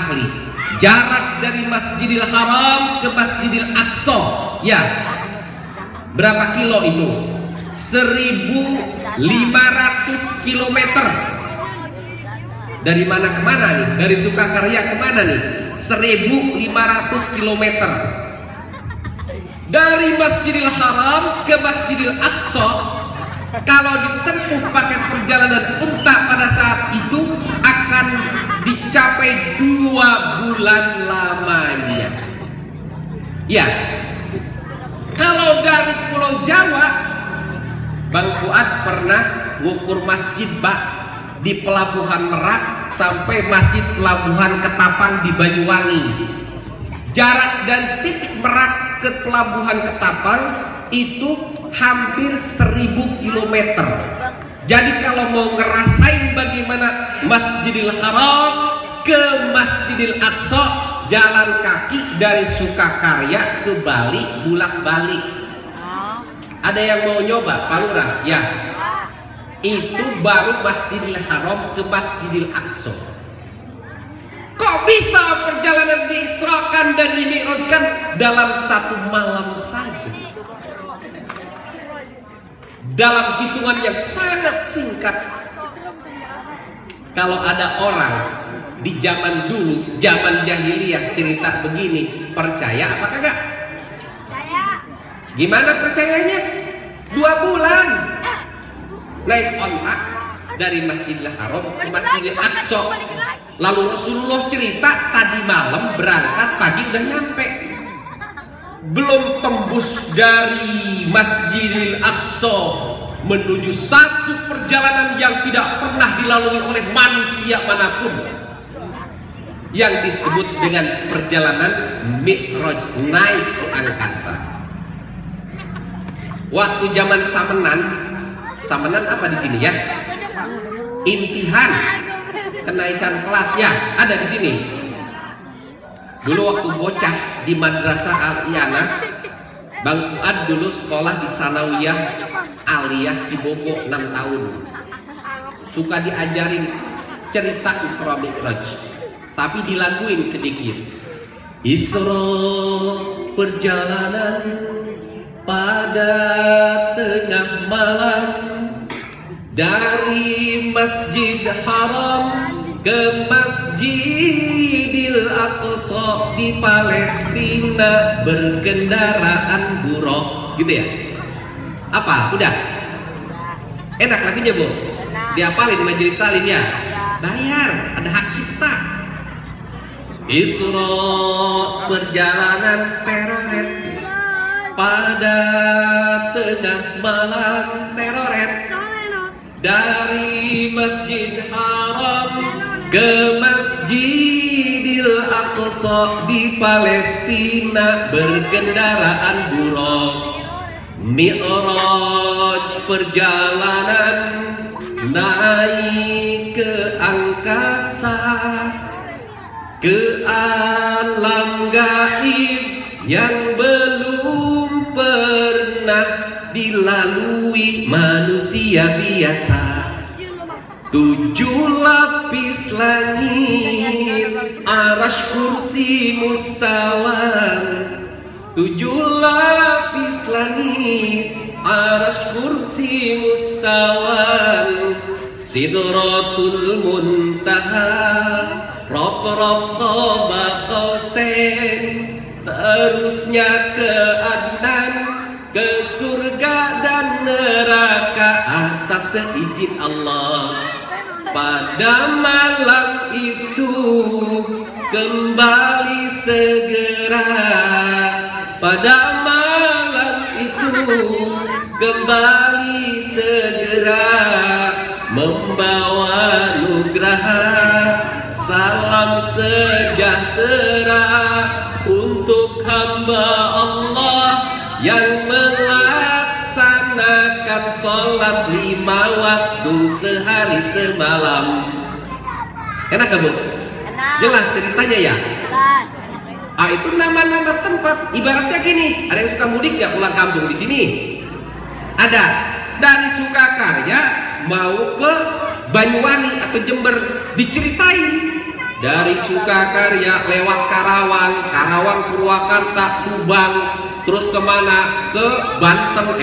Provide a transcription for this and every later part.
ahli. Jarak dari Masjidil Haram ke Masjidil Aqsa, ya, berapa kilo itu? 1.500 kilometer. Dari mana ke mana nih? Dari Sukakarya ke mana nih? 1.500 kilometer. Dari Masjidil Haram ke Masjidil Aqsa, kalau ditempuh pakai perjalanan unta pada saat itu akan dicapai 2 bulan lamanya. Ya, kalau dari Pulau Jawa, Bang Fuad pernah ngukur masjid di Pelabuhan Merak sampai Masjid Pelabuhan Ketapang di Banyuwangi. Jarak dari titik Merak ke Pelabuhan Ketapang itu hampir 1.000 kilometer. Jadi kalau mau ngerasain bagaimana Masjidil Haram ke Masjidil Aqsa, jalan kaki dari Sukakarya ke Bali bolak-balik. Ada yang mau nyoba, Pak Lurah? Ya. Itu baru Masjidil Haram ke Masjidil Aqsa. Kok bisa perjalanan diisrakan dan dimi'rajkan dalam 1 malam saja? Dalam hitungan yang sangat singkat. Kalau ada orang di zaman dulu, zaman jahiliyah cerita begini, percaya apa kagak? Gimana percayanya? 2 bulan naik onta dari Masjidil Haram ke Masjidil Aqsa. Lalu Rasulullah cerita tadi malam berangkat, pagi udah nyampe. Belum tembus dari Masjidil Aqsa menuju satu perjalanan yang tidak pernah dilalui oleh manusia manapun, yang disebut dengan perjalanan Mi'raj, naik ke angkasa. Waktu zaman Samenan apa di sini ya? Imtihan, kenaikan kelas ya, ada di sini. Dulu waktu bocah di Madrasah Al-Iyana, Bang Fuad dulu sekolah di Sanawiyah Aliyah Cibogo 6 tahun. Suka diajarin cerita Isra Mi'raj, tapi dilaguin sedikit. Isra perjalanan pada tengah malam dari Masjid Haram ke Masjidil Aqsa di Palestina berkendaraan buruk, gitu ya? Apa? Udah? Enak lagunya, Bu? Diapalin majelis taklim ya? Bayar, ada hak cipta. Isra perjalanan teroret pada tengah malam teroret dari Masjid Haram ke Masjidil Aqsa di Palestina berkendaraan buruk. Mi'raj perjalanan naik ke angkasa, ke alam gaib yang belum pernah dilalui manusia biasa. 7 lapis langit, arasy kursi mustawan. 7 lapis langit, arasy kursi mustawan. Sidratul muntaha, Rabb qaba qausain. Terusnya ke Adnan, ke surga dan neraka atas seizin Allah. Pada malam itu kembali segera. Pada malam itu kembali segera, membawa nugraha, salam sejahtera untuk hamba Allah yang melaksanakan sholat 5 waktu sehari semalam. Enak gak, Bu? Jelas ceritanya ya? Itu nama-nama tempat. Ibaratnya gini, ada yang suka mudik gak pulang kampung di sini? Ada. Dari Sukakarya mau ke Banyuwangi atau Jember, diceritain dari Sukakarya lewat Karawang, Karawang Purwakarta, Subang, terus kemana? Ke Banten,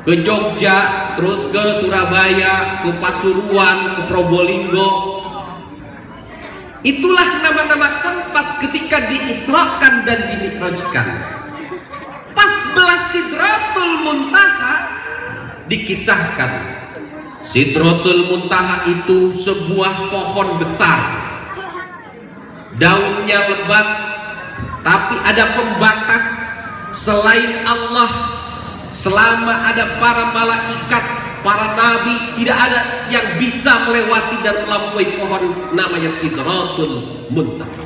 ke Jogja, terus ke Surabaya, ke Pasuruan, ke Probolinggo. Itulah nama-nama tempat ketika diisrakan dan dimi'rajkan. Pas belah Sidratul Muntaha dikisahkan, Sidratul Muntaha itu sebuah pohon besar, daunnya lebat, tapi ada pembatas. Selain Allah, selama ada para malaikat, para nabi, tidak ada yang bisa melewati dan melampaui pohon namanya Sidratul Muntaha.